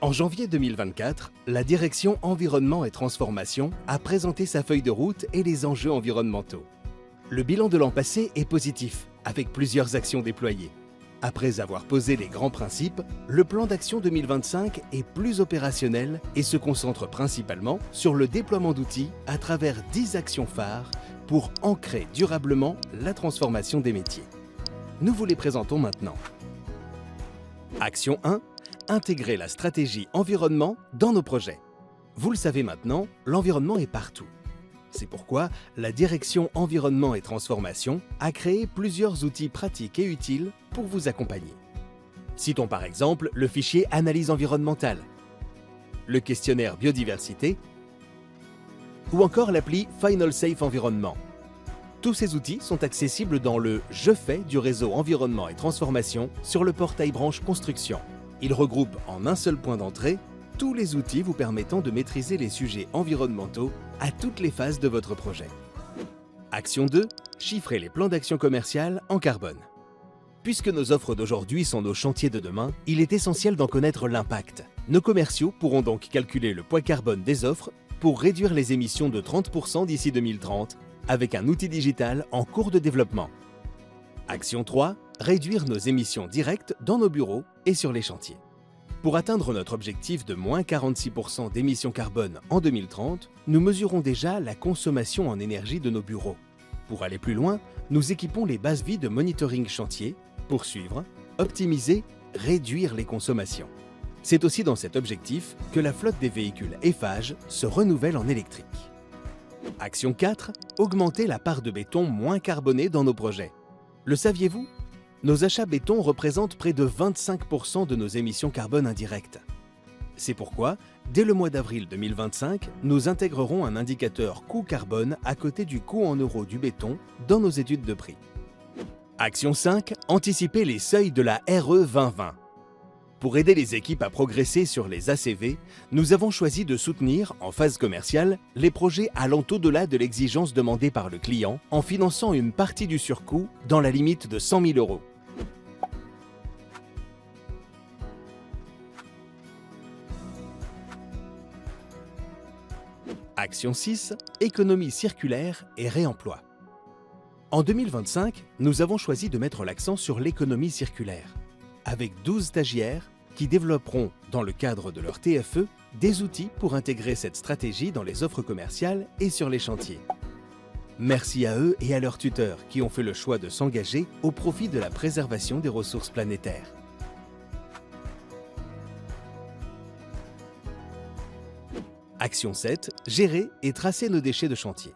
En janvier 2024, la direction Environnement et Transformation a présenté sa feuille de route et les enjeux environnementaux. Le bilan de l'an passé est positif, avec plusieurs actions déployées. Après avoir posé les grands principes, le plan d'action 2025 est plus opérationnel et se concentre principalement sur le déploiement d'outils à travers 10 actions phares pour ancrer durablement la transformation des métiers. Nous vous les présentons maintenant. Action 1. Intégrer la stratégie environnement dans nos projets. Vous le savez maintenant, l'environnement est partout. C'est pourquoi la direction Environnement et Transformation a créé plusieurs outils pratiques et utiles pour vous accompagner. Citons par exemple le fichier Analyse environnementale, le questionnaire Biodiversité ou encore l'appli Final Safe Environnement. Tous ces outils sont accessibles dans le « Je fais » du réseau Environnement et Transformation sur le portail branche Construction. Ils regroupent en un seul point d'entrée tous les outils vous permettant de maîtriser les sujets environnementaux à toutes les phases de votre projet. Action 2. Chiffrer les plans d'action commerciale en carbone. Puisque nos offres d'aujourd'hui sont nos chantiers de demain, il est essentiel d'en connaître l'impact. Nos commerciaux pourront donc calculer le poids carbone des offres pour réduire les émissions de 30% d'ici 2030 avec un outil digital en cours de développement. Action 3. Réduire nos émissions directes dans nos bureaux et sur les chantiers. Pour atteindre notre objectif de moins 46% d'émissions carbone en 2030, nous mesurons déjà la consommation en énergie de nos bureaux. Pour aller plus loin, nous équipons les bases vie de monitoring chantier pour suivre, optimiser, réduire les consommations. C'est aussi dans cet objectif que la flotte des véhicules Eiffage se renouvelle en électrique. Action 4. Augmenter la part de béton moins carboné dans nos projets. Le saviez-vous ? Nos achats béton représentent près de 25% de nos émissions carbone indirectes. C'est pourquoi, dès le mois d'avril 2025, nous intégrerons un indicateur coût carbone à côté du coût en euros du béton dans nos études de prix. Action 5. Anticiper les seuils de la RE 2020. Pour aider les équipes à progresser sur les ACV, nous avons choisi de soutenir, en phase commerciale, les projets allant au-delà de l'exigence demandée par le client en finançant une partie du surcoût dans la limite de 100 000 €. Action 6. Économie circulaire et réemploi. En 2025, nous avons choisi de mettre l'accent sur l'économie circulaire, avec 12 stagiaires qui développeront, dans le cadre de leur TFE, des outils pour intégrer cette stratégie dans les offres commerciales et sur les chantiers. Merci à eux et à leurs tuteurs qui ont fait le choix de s'engager au profit de la préservation des ressources planétaires. Action 7. Gérer et tracer nos déchets de chantier.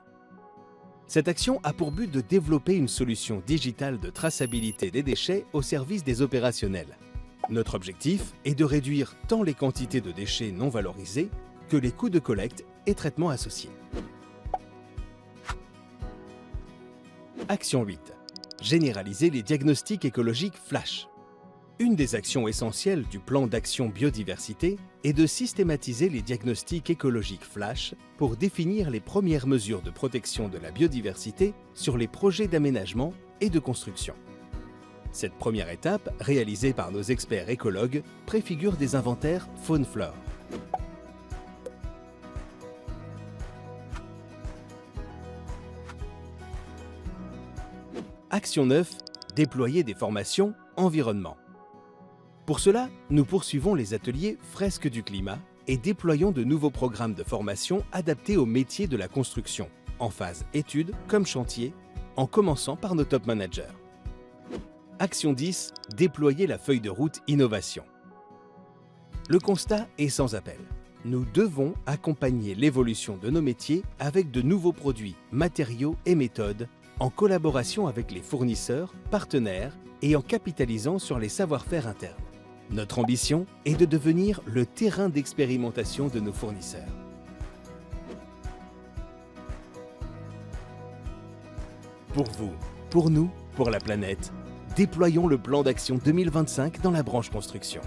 Cette action a pour but de développer une solution digitale de traçabilité des déchets au service des opérationnels. Notre objectif est de réduire tant les quantités de déchets non valorisés que les coûts de collecte et traitement associés. Action 8. Généraliser les diagnostics écologiques Flash. Une des actions essentielles du plan d'action biodiversité est de systématiser les diagnostics écologiques Flash pour définir les premières mesures de protection de la biodiversité sur les projets d'aménagement et de construction. Cette première étape, réalisée par nos experts écologues, préfigure des inventaires faune-flore. Action 9. Déployer des formations environnement. Pour cela, nous poursuivons les ateliers Fresques du climat et déployons de nouveaux programmes de formation adaptés aux métiers de la construction, en phase études comme chantier, en commençant par nos top managers. Action 10. Déployer la feuille de route innovation. Le constat est sans appel. Nous devons accompagner l'évolution de nos métiers avec de nouveaux produits, matériaux et méthodes, en collaboration avec les fournisseurs, partenaires et en capitalisant sur les savoir-faire internes. Notre ambition est de devenir le terrain d'expérimentation de nos fournisseurs. Pour vous, pour nous, pour la planète, déployons le plan d'action 2025 dans la branche construction.